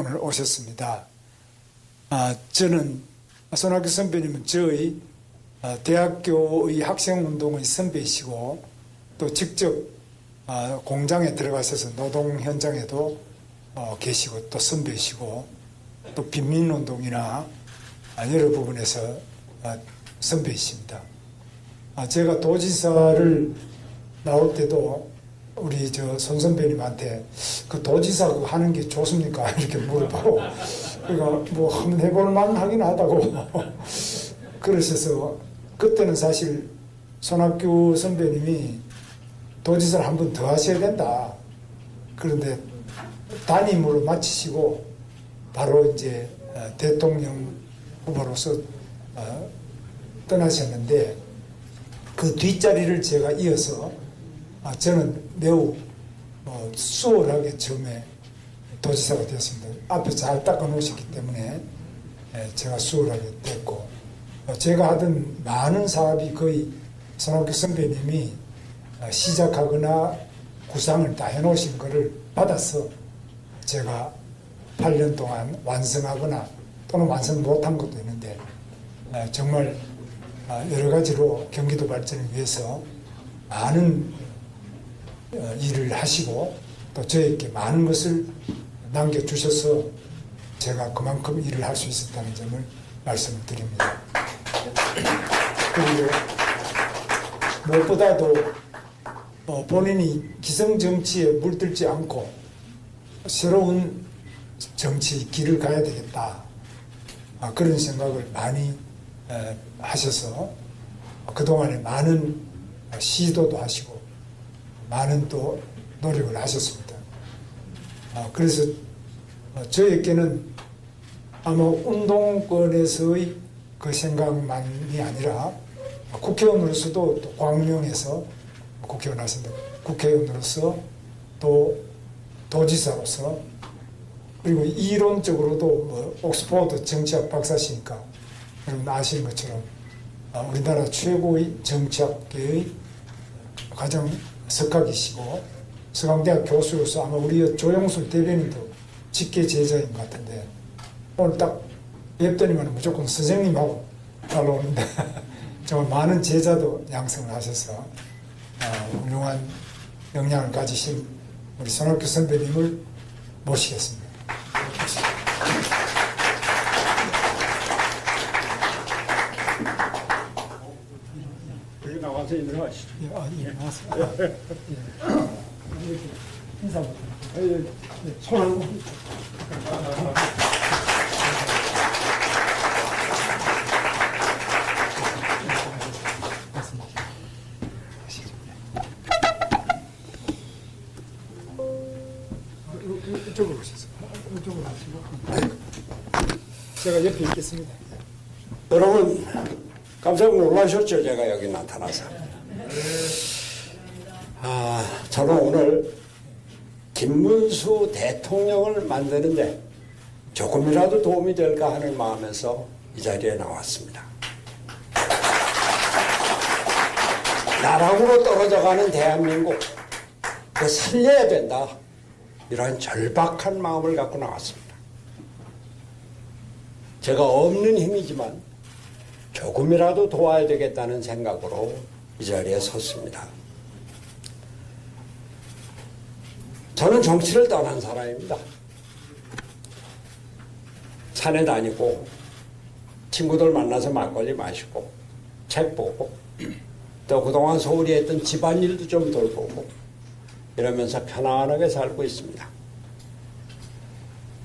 오늘 오셨습니다. 저는 손학규 선배님은 저희 대학교의 학생운동의 선배이시고 또 직접 공장에 들어가셔서 노동 현장에도 계시고 또 선배이시고 또 빈민운동이나 여러 부분에서 선배이십니다. 제가 도지사를 나올 때도 우리 손 선배님한테 그 도지사 그거 하는 게 좋습니까? 이렇게 물어보고 그러니까 뭐 한번 해볼 만하긴 하다고 그러셔서 그때는 사실 손학규 선배님이 도지사를 한 번 더 하셔야 된다. 그런데 단임으로 마치시고 바로 이제 대통령 후보로서 떠나셨는데 그 뒷자리를 제가 이어서 저는 매우 수월하게 처음에 도지사가 되었습니다. 앞에 잘 닦아 놓으셨기 때문에 제가 수월하게 됐고 제가 하던 많은 사업이 거의 손학규 선배님이 시작하거나 구상을 다 해놓으신 것을 받아서 제가 8년 동안 완성하거나 또는 완성 못한 것도 있는데 정말 여러 가지로 경기도 발전을 위해서 많은 일을 하시고 또 저에게 많은 것을 남겨주셔서 제가 그만큼 일을 할 수 있었다는 점을 말씀을 드립니다. 그리고 무엇보다도 본인이 기성정치에 물들지 않고 새로운 정치 길을 가야 되겠다. 그런 생각을 많이 하셔서 그동안에 많은 시도도 하시고 많은 또 노력을 하셨습니다. 그래서 저에게는 아마 운동권에서의 그 생각만이 아니라 국회의원으로서도 또 광명에서 국회의원 하신다. 국회의원으로서 또 도지사로서 그리고 이론적으로도 옥스퍼드 정치학 박사시니까 여러분 아시는 것처럼 우리나라 최고의 정치학계의 가장 석학이시고 서강대학 교수로서 아마 우리 조영술 대변인도 직계 제자인 것 같은데 오늘 딱 뵙더니만 무조건 선생님하고 따라오는데 정말 많은 제자도 양성을 하셔서 훌륭한 역량을 가지신 우리 손학규 선배님을 모시겠습니다. 여기 나와서 인사하시죠. 예, 나왔습니다. 예. 인사부터. 손을 이쪽으로 오셔서 이쪽으로 하시고 제가 옆에 있겠습니다. 여러분 깜짝 놀라셨죠? 제가 여기 나타나서. 저는 오늘 김문수 대통령을 만드는데 조금이라도 도움이 될까 하는 마음에서 이 자리에 나왔습니다. 나락으로 떨어져가는 대한민국 그 살려야 된다. 이러한 절박한 마음을 갖고 나왔습니다. 제가 없는 힘이지만 조금이라도 도와야 되겠다는 생각으로 이 자리에 섰습니다. 저는 정치를 떠난 사람입니다. 산에 다니고 친구들 만나서 막걸리 마시고 책 보고 또 그동안 소홀히 했던 집안일도 좀 돌보고 이러면서 편안하게 살고 있습니다.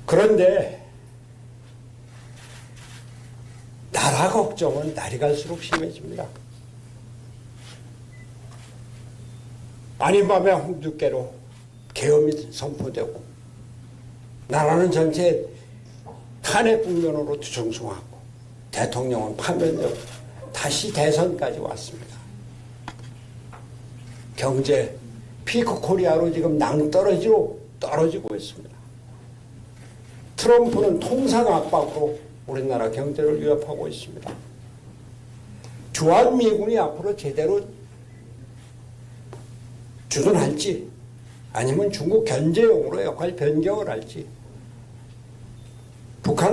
그런데 나라 걱정은 날이 갈수록 심해집니다. 아닌 밤에 홍두깨로 계엄이 선포되고 나라는 전체 탄핵 국면으로 뒤숭숭하고 대통령은 파면되고 다시 대선까지 왔습니다. 경제 피크 코리아로 지금 낭떠러지로 떨어지고 있습니다. 트럼프는 통상 압박으로 우리나라 경제를 위협하고 있습니다. 주한미군이 앞으로 제대로 주둔할지 아니면 중국 견제용으로 역할 변경을 할지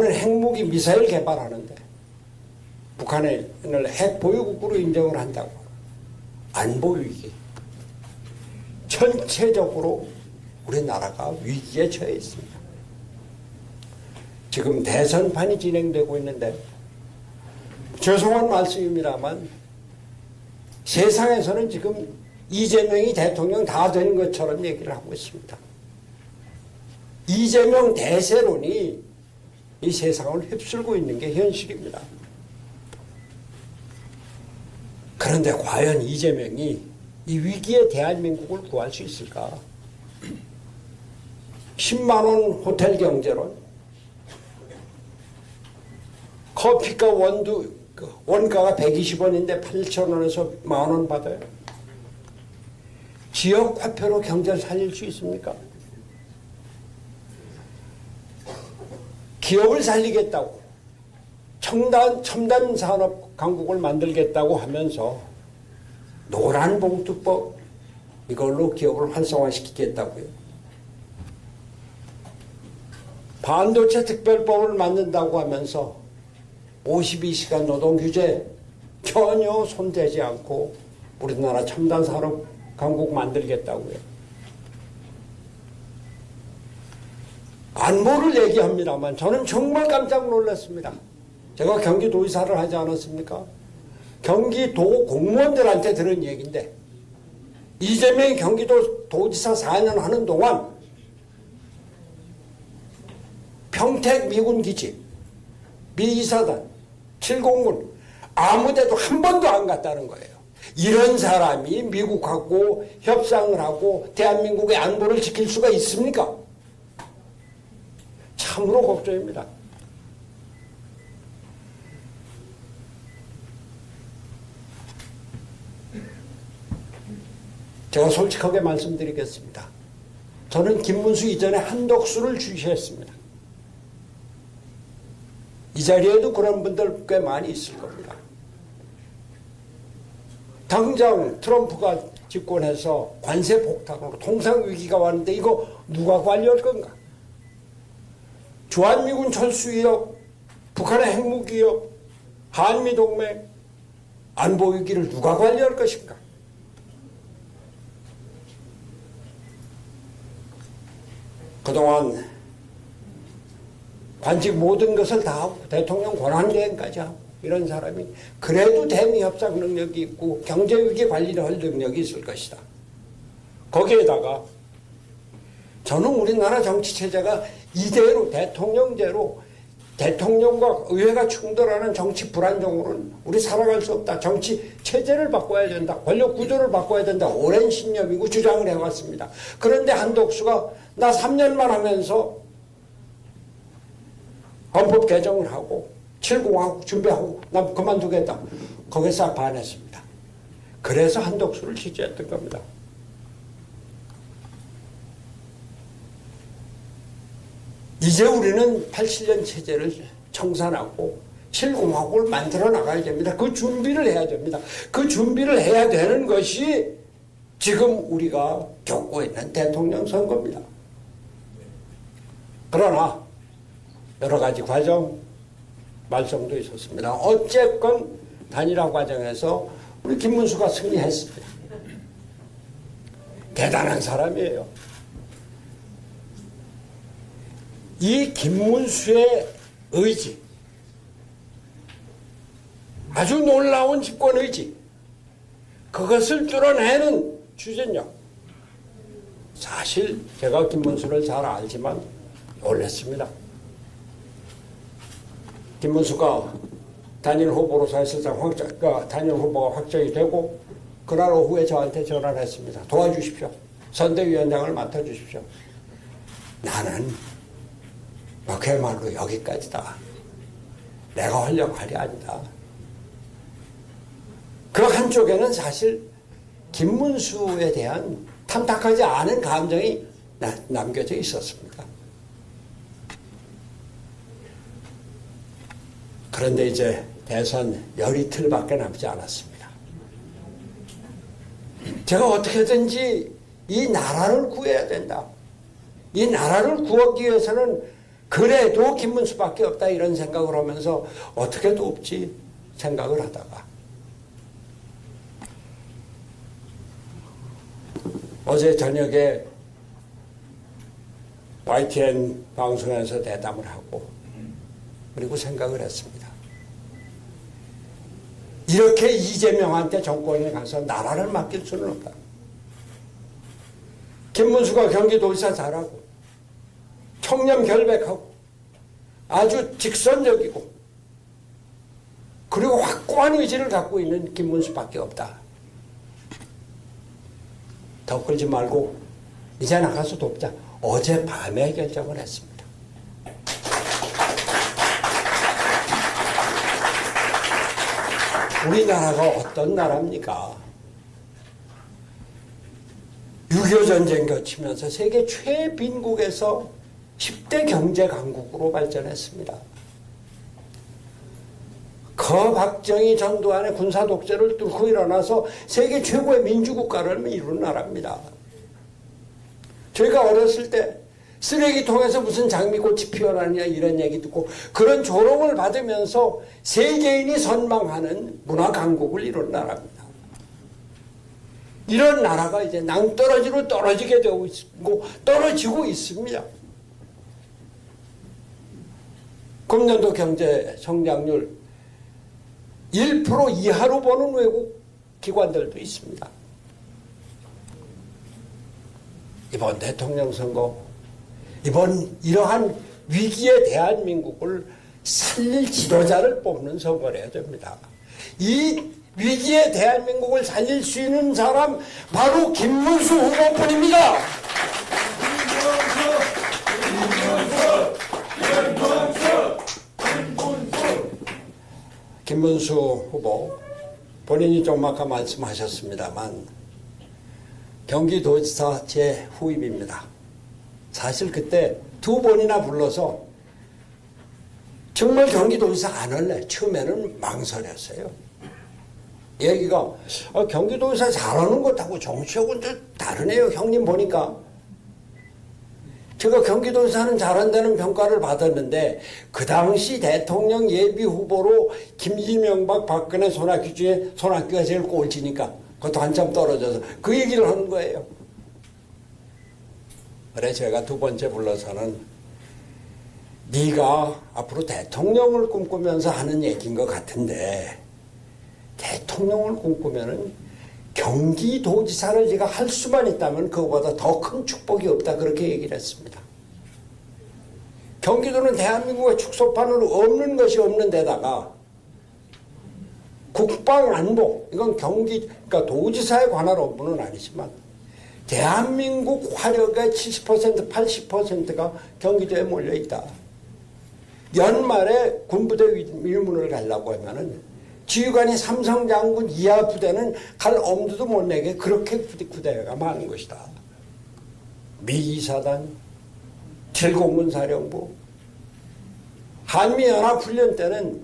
북한은 핵무기 미사일 개발하는데 북한을 핵 보유국으로 인정을 한다고. 안보 위기. 전체적으로 우리나라가 위기에 처해 있습니다. 지금 대선판이 진행되고 있는데 죄송한 말씀입니다만 세상에서는 지금 이재명이 대통령 다 된 것처럼 얘기를 하고 있습니다. 이재명 대세론이 이 세상을 휩쓸고 있는 게 현실입니다. 그런데 과연 이재명이 이 위기에 대한민국을 구할 수 있을까? 10만 원 호텔 경제론, 커피가 원가가 120원인데 8,000원에서 10,000원 받아요. 지역 화폐로 경제를 살릴 수 있습니까? 기업을 살리겠다고, 첨단 산업 강국을 만들겠다고 하면서 노란봉투법 이걸로 기업을 활성화시키겠다고요. 반도체 특별법을 만든다고 하면서 52시간 노동 규제 전혀 손대지 않고 우리나라 첨단 산업 강국 만들겠다고요. 안보를 얘기합니다만 저는 정말 깜짝 놀랐습니다. 제가 경기도지사를 하지 않았습니까? 경기도 공무원들한테 들은 얘기인데 이재명이 경기도 도지사 4년 하는 동안 평택 미군 기지, 미이사단, 7공군 아무데도 한 번도 안 갔다는 거예요. 이런 사람이 미국하고 협상을 하고 대한민국의 안보를 지킬 수가 있습니까? 참으로 걱정입니다. 제가 솔직하게 말씀드리겠습니다. 저는 김문수 이전에 한덕수를 주시했습니다. 이 자리에도 그런 분들 꽤 많이 있을 겁니다. 당장 트럼프가 집권해서 관세 폭탄으로 통상 위기가 왔는데 이거 누가 관리할 건가? 주한미군 철수위협, 북한의 핵무기협, 한미동맹, 안보 위기를 누가 관리할 것인가? 그동안 관직 모든 것을 다 하고 대통령 권한대행까지 하고 이런 사람이 그래도 대미협상 능력이 있고 경제위기 관리를 할 능력이 있을 것이다. 거기에다가 저는 우리나라 정치체제가 이대로 대통령제로 대통령과 의회가 충돌하는 정치 불안정으로는 우리 살아갈 수 없다. 정치 체제를 바꿔야 된다. 권력 구조를 바꿔야 된다. 오랜 신념이고 주장을 해왔습니다. 그런데 한덕수가 나 3년만 하면서 헌법 개정을 하고 7공화국 준비하고 난 그만두겠다. 거기서 반했습니다. 그래서 한덕수를 지지했던 겁니다. 이제 우리는 87년 체제를 청산하고 7공화국을 만들어 나가야 됩니다. 그 준비를 해야 됩니다. 그 준비를 해야 되는 것이 지금 우리가 겪고 있는 대통령 선거입니다. 그러나 여러 가지 과정, 말썽도 있었습니다. 어쨌건 단일화 과정에서 우리 김문수가 승리했습니다. 대단한 사람이에요. 이 김문수의 의지, 아주 놀라운 집권 의지, 그것을 뚫어내는 추진력. 사실 제가 김문수를 잘 알지만 놀랐습니다. 김문수가 단일 후보로 사실상 단일 후보가 확정이 되고 그날 오후에 저한테 전화를 했습니다. 도와주십시오. 선대위원장을 맡아주십시오. 나는 그야말로 여기까지다. 내가 하려고 할 게 아니다. 그 한쪽에는 사실 김문수에 대한 탐탁하지 않은 감정이 남겨져 있었습니다. 그런데 이제 대선 열이틀밖에 남지 않았습니다. 제가 어떻게든지 이 나라를 구해야 된다. 이 나라를 구하기 위해서는 그래도 김문수밖에 없다 이런 생각을 하면서 어떻게 돕지 생각을 하다가 어제 저녁에 YTN 방송에서 대담을 하고 그리고 생각을 했습니다. 이렇게 이재명한테 정권에 가서 나라를 맡길 수는 없다. 김문수가 경기도지사 잘하고 청렴 결백하고 아주 직선적이고 그리고 확고한 의지를 갖고 있는 김문수밖에 없다. 더 끌지 말고 이제 나가서 돕자. 어젯밤에 결정을 했습니다. 우리나라가 어떤 나라입니까? 6.25 전쟁 거치면서 세계 최빈국에서 10대 경제 강국으로 발전했습니다. 박정희 전두환의 군사 독재를 뚫고 일어나서 세계 최고의 민주국가를 이룬 나라입니다. 저희가 어렸을 때 쓰레기통에서 무슨 장미꽃이 피어나느냐 이런 얘기 듣고 그런 조롱을 받으면서 세계인이 선망하는 문화 강국을 이룬 나라입니다. 이런 나라가 이제 낭떠러지로 떨어지게 되고 있고 떨어지고 있습니다. 금년도 경제 성장률 1% 이하로 보는 외국 기관들도 있습니다. 이번 대통령 선거, 이번 이러한 위기의 대한민국을 살릴 지도자를 뽑는 선거를 해야 됩니다. 이 위기의 대한민국을 살릴 수 있는 사람 바로 김문수 후보뿐입니다. 김문수 후보 본인이 좀 아까 말씀하셨습니다만 경기도지사 제 후임입니다. 사실 그때 2번이나 불러서 정말 경기도지사 안 할래. 처음에는 망설였어요. 얘기가 경기도지사 잘하는 것하고 정치하고는 좀 다르네요. 형님 보니까. 제가 경기도지사는 잘한다는 평가를 받았는데 그 당시 대통령 예비 후보로 김이명박 박근혜 손학규 중에 손학규가 제일 꼴찌니까 그것도 한참 떨어져서 그 얘기를 하는 거예요. 그래 제가 2번째 불러서는 네가 앞으로 대통령을 꿈꾸면서 하는 얘기인 것 같은데 대통령을 꿈꾸면은 경기도지사를 네가 할 수만 있다면 그거보다 더 큰 축복이 없다 그렇게 얘기를 했습니다. 경기도는 대한민국의 축소판으로 없는 것이 없는 데다가 국방 안보 이건 그러니까 도지사에 관할 업무는 아니지만 대한민국 화력의 70% 80%가 경기도에 몰려 있다. 연말에 군부대 위문을 가려고 하면은 지휘관이 삼성 장군 이하 부대는 갈 엄두도 못 내게 그렇게 부대가 많은 것이다. 미 2사단, 7공군 사령부, 한미연합훈련 때는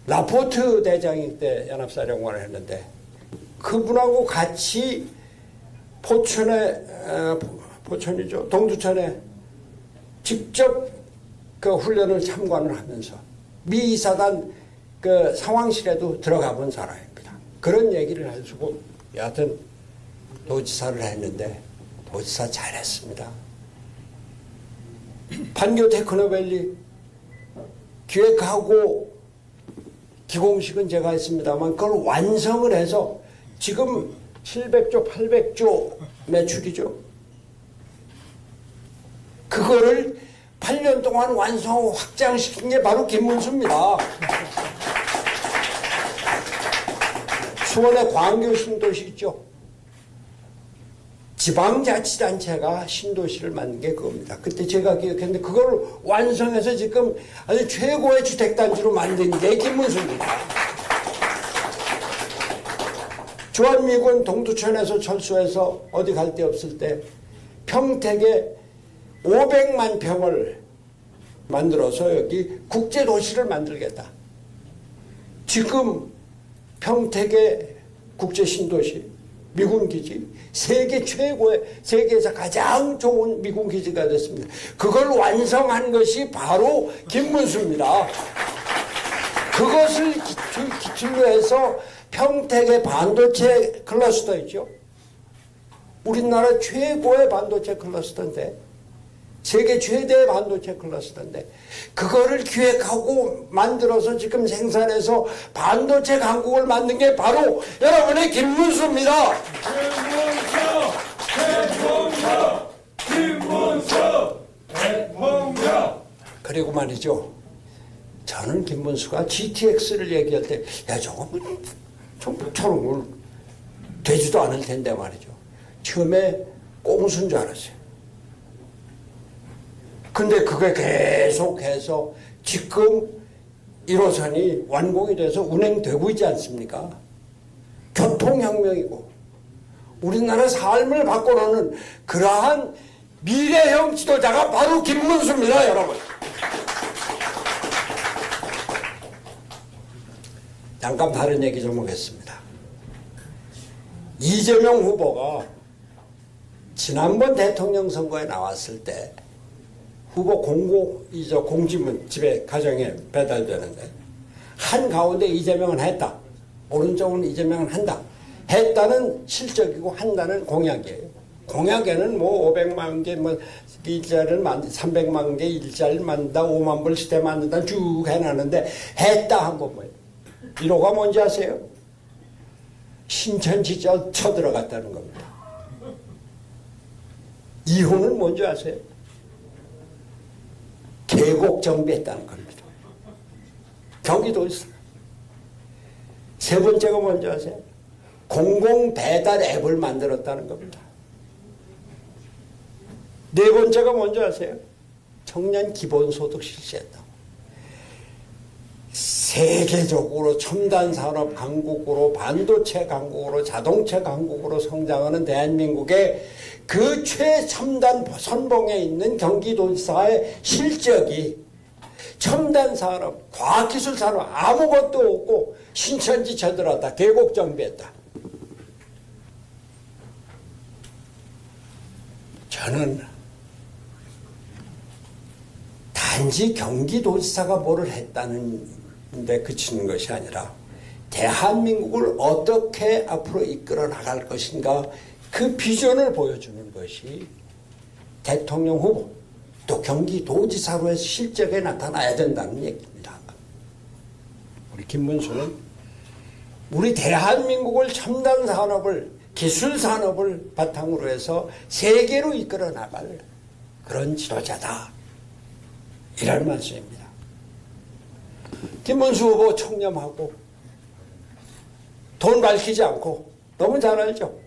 라포트 대장이 때 연합사령관을 했는데 그분하고 같이 포천이죠. 동두천에 직접 그 훈련을 참관을 하면서 미 2사단 그 상황실에도 들어가 본 사람입니다. 그런 얘기를 해주고 여하튼 도지사를 했는데 도지사 잘했습니다. 판교 테크노밸리 기획하고 기공식은 제가 했습니다만 그걸 완성을 해서 지금 700조 800조 매출이죠. 그거를 8년 동안 완성하고 확장시킨 게 바로 김문수입니다. 수원의 광교 신도시 있죠. 지방자치단체가 신도시를 만든 게 그겁니다. 그때 제가 기억했는데 그걸 완성해서 지금 아주 최고의 주택단지로 만든 게 김문수입니다. 주한미군 동두천에서 철수해서 어디 갈 데 없을 때 평택에 500만 평을 만들어서 여기 국제도시를 만들겠다. 지금 평택의 국제신도시 미군 기지, 세계 최고의, 세계에서 가장 좋은 미군 기지가 됐습니다. 그걸 완성한 것이 바로 김문수입니다. 그것을 기출로 해서 평택의 반도체 클러스터 있죠. 우리나라 최고의 반도체 클러스터인데, 세계 최대의 반도체 클러스터인데, 그거를 기획하고 만들어서 지금 생산해서 반도체 강국을 만든 게 바로 여러분의 김문수입니다. 김문수 대통령. 그리고 말이죠, 저는 김문수가 GTX를 얘기할 때, 야, 저거 저런 걸 되지도 않을 텐데 말이죠. 처음에 꼼수인 줄 알았어요. 근데 그게 계속해서 지금 1호선이 완공이 돼서 운행되고 있지 않습니까? 교통혁명이고 우리나라 삶을 바꿔놓는 그러한 미래형 지도자가 바로 김문수입니다, 여러분. 잠깐 다른 얘기 좀 하겠습니다. 이재명 후보가 지난번 대통령 선거에 나왔을 때 후보 공지문 집에 가정에 배달되는데 한가운데 이재명은 했다, 오른쪽은 이재명은 한다, 했다는 실적이고 한다는 공약이에요. 공약에는 뭐 500만 개 뭐 일자리를 300만 개 일자리를 만든다, 5만 불 시대 만든다 쭉 해놨는데 했다 한 건 뭐예요? 1호가 뭔지 아세요? 신천지 쳐들어갔다는 겁니다. 2호는 뭔지 아세요? 계곡 정비했다는 겁니다. 경기도에서. 세 번째가 뭔지 아세요? 공공 배달 앱을 만들었다는 겁니다. 네 번째가 뭔지 아세요? 청년 기본소득 실시했다고. 세계적으로 첨단 산업 강국으로, 반도체 강국으로, 자동차 강국으로 성장하는 대한민국의 그 최첨단 선봉에 있는 경기도지사의 실적이 첨단 산업, 과학기술 산업 아무것도 없고 신천지 쳐들었다, 계곡 정비했다. 저는 단지 경기도지사가 뭐를 했다는 데 그치는 것이 아니라 대한민국을 어떻게 앞으로 이끌어 나갈 것인가, 그 비전을 보여주는 것이 대통령 후보 또 경기도지사로의 실적에 나타나야 된다는 얘기입니다. 우리 김문수는 우리 대한민국을 첨단 산업을, 기술 산업을 바탕으로 해서 세계로 이끌어 나갈 그런 지도자다, 이런 말씀입니다. 김문수 후보 청렴하고 돈 밝히지 않고 너무 잘 알죠.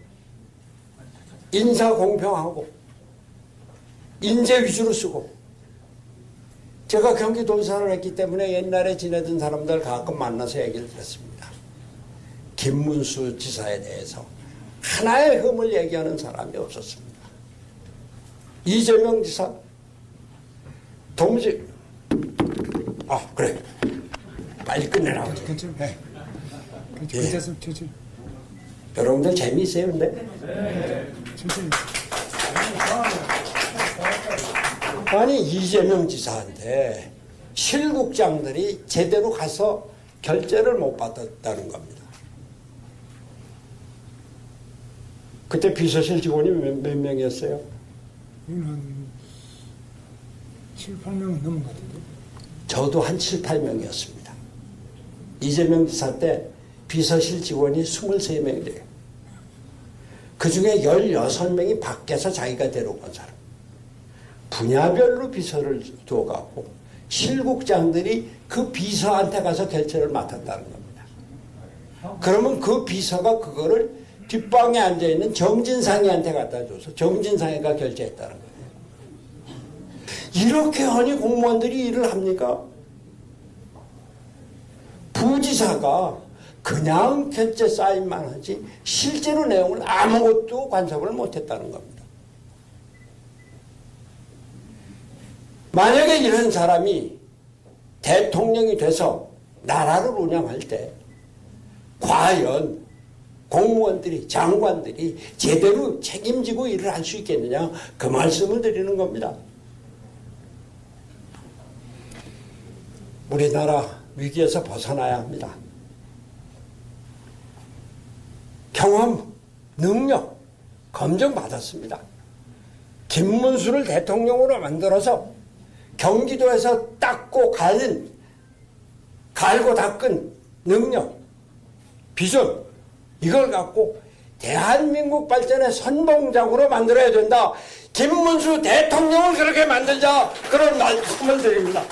인사 공평하고 인재 위주로 쓰고, 제가 경기도지사를 했기 때문에 옛날에 지내던 사람들 가끔 만나서 얘기를 들었습니다. 김문수 지사에 대해서 하나의 흠을 얘기하는 사람이 없었습니다. 이재명 지사 도무지 그래 빨리 끝내라고. 괜찮아요. 네. 예. 괜찮습니다. 천천히. 여러분들 재미있어요, 근데? 천천히. 아니, 이재명 지사한테 실국장들이 제대로 가서 결재를 못 받았다는 겁니다. 그때 비서실 직원이 몇 명이었어요? 이건 한 7, 8명은 넘은 것 같은데. 저도 한 7, 8명이었습니다. 이재명 지사 때 비서실 직원이 23명이 돼요. 그 중에 16명이 밖에서 자기가 데려온 사람. 분야별로 비서를 두어갖고 실국장들이 그 비서한테 가서 결제를 맡았다는 겁니다. 그러면 그 비서가 그거를 뒷방에 앉아있는 정진상이한테 갖다 줘서 정진상이가 결제했다는 거예요. 이렇게 하니 공무원들이 일을 합니까? 부지사가 그냥 결제 사인만 하지 실제로 내용을 아무것도 간섭을 못했다는 겁니다. 만약에 이런 사람이 대통령이 돼서 나라를 운영할 때 과연 공무원들이, 장관들이 제대로 책임지고 일을 할 수 있겠느냐, 그 말씀을 드리는 겁니다. 우리나라 위기에서 벗어나야 합니다. 경험, 능력 검증받았습니다. 김문수를 대통령으로 만들어서 경기도에서 닦고 갈고 닦은 능력, 비전, 이걸 갖고 대한민국 발전의 선봉장으로 만들어야 된다. 김문수 대통령을 그렇게 만들자, 그런 말씀을 드립니다.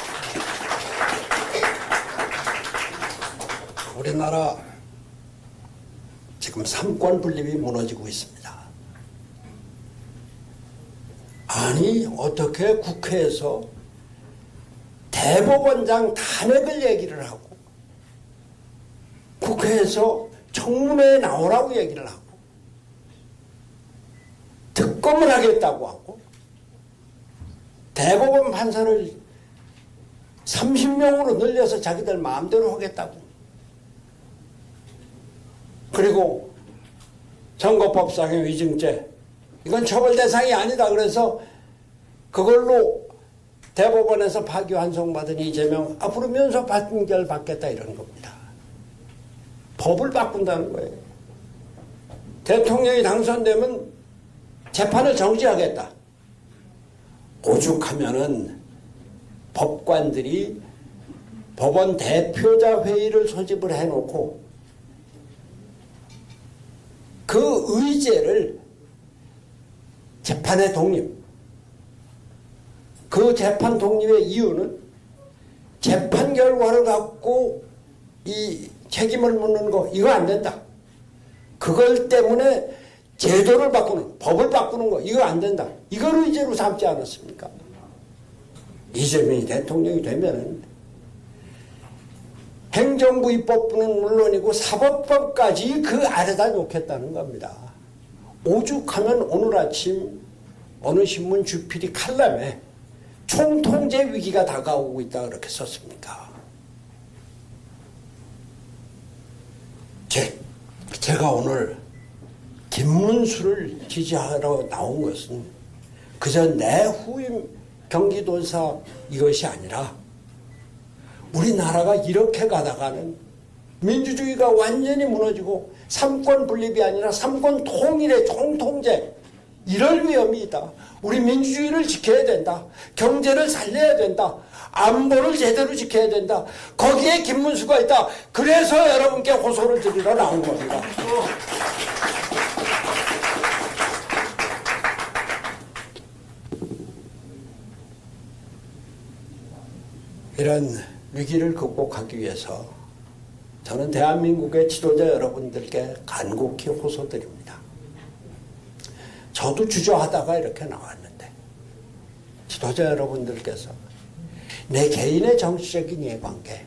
우리나라 지금 삼권 분립이 무너지고 있습니다. 아니, 어떻게 국회에서 대법원장 탄핵을 얘기를 하고 국회에서 청문회에 나오라고 얘기를 하고 특검을 하겠다고 하고 대법원 판사를 30명으로 늘려서 자기들 마음대로 하겠다고, 그리고 선거법상의 위증죄, 이건 처벌 대상이 아니다 그래서 그걸로 대법원에서 파기환송받은 이재명 앞으로 면소 판결 받겠다 이런 겁니다. 법을 바꾼다는 거예요. 대통령이 당선되면 재판을 정지하겠다. 오죽하면은 법관들이 법원 대표자 회의를 소집을 해놓고 그 의제를 재판의 독립, 그 재판 독립의 이유는 재판 결과를 갖고 이 책임을 묻는 거, 이거 안 된다. 그걸 때문에 제도를 바꾸는, 법을 바꾸는 거, 이거 안 된다. 이걸 의제로 삼지 않았습니까? 이재명이 대통령이 되면은 행정부 입법부는 물론이고 사법법까지 그 아래다 놓겠다는 겁니다. 오죽하면 오늘 아침 어느 신문 주필이 칼럼에 총통제 위기가 다가오고 있다 그렇게 썼습니까? 제가 오늘 김문수를 지지하러 나온 것은 그저 내 후임 경기도사 이것이 아니라 우리나라가 이렇게 가다가는 민주주의가 완전히 무너지고 삼권 분립이 아니라 삼권 통일의 총통제, 이럴 위험이 있다. 우리 민주주의를 지켜야 된다. 경제를 살려야 된다. 안보를 제대로 지켜야 된다. 거기에 김문수가 있다. 그래서 여러분께 호소를 드리러 나온 겁니다. 이런 위기를 극복하기 위해서 저는 대한민국의 지도자 여러분들께 간곡히 호소드립니다. 저도 주저하다가 이렇게 나왔는데 지도자 여러분들께서 내 개인의 정치적인 이해관계,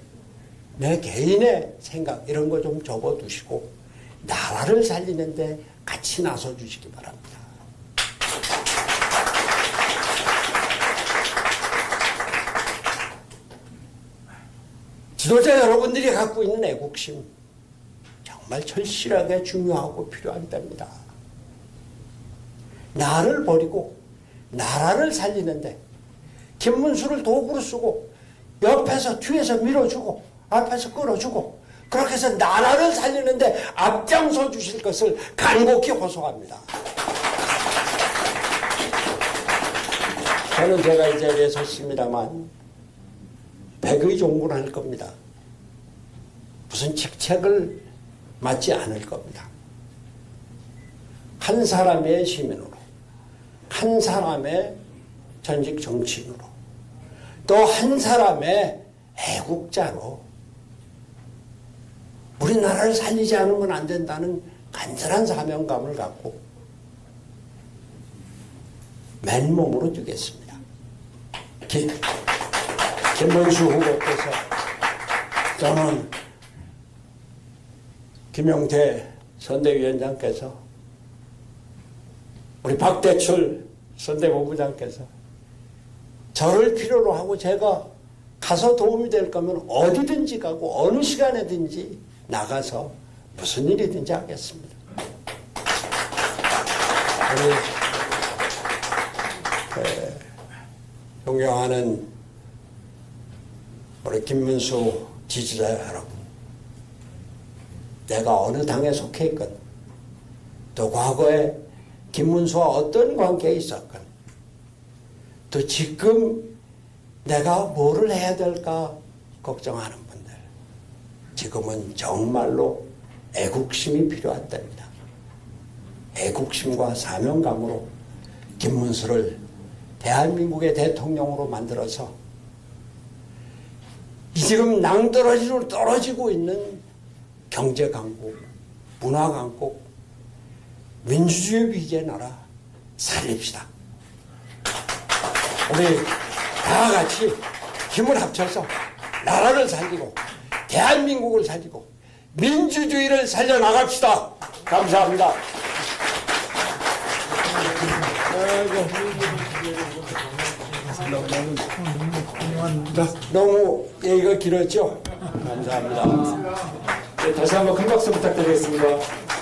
내 개인의 생각 이런 거 좀 접어두시고 나라를 살리는데 같이 나서주시기 바랍니다. 지도자 여러분들이 갖고 있는 애국심 정말 절실하게 중요하고 필요한 때입니다. 나를 버리고 나라를 살리는데 김문수를 도구로 쓰고 옆에서 뒤에서 밀어주고 앞에서 끌어주고 그렇게 해서 나라를 살리는데 앞장서 주실 것을 간곡히 호소합니다. 저는 제가 이 자리에 섰습니다만 백의 종군을 할 겁니다. 무슨 직책을 맡지 않을 겁니다. 한 사람의 시민으로, 한 사람의 전직 정치인으로, 또 한 사람의 애국자로 우리나라를 살리지 않으면 안 된다는 간절한 사명감을 갖고 맨몸으로 뛰겠습니다. 김문수 후보께서 저는 김용태 선대위원장께서 우리 박대출 선대본부장께서 저를 필요로 하고 제가 가서 도움이 될 거면 어디든지 가고 어느 시간에든지 나가서 무슨 일이든지 하겠습니다. 존경하는 우리 김문수 지지자 여러분, 내가 어느 당에 속해 있건 또 과거에 김문수와 어떤 관계에 있었건 또 지금 내가 뭐를 해야 될까 걱정하는 분들, 지금은 정말로 애국심이 필요한 때입니다. 애국심과 사명감으로 김문수를 대한민국의 대통령으로 만들어서 이 지금 낭떠러지로 떨어지고 있는 경제 강국, 문화 강국, 민주주의 위기의 나라 살립시다. 우리 다 같이 힘을 합쳐서 나라를 살리고 대한민국을 살리고 민주주의를 살려나갑시다. 감사합니다. 너무 얘기가 길었죠? 감사합니다. 네, 다시 한번 큰 박수 부탁드리겠습니다.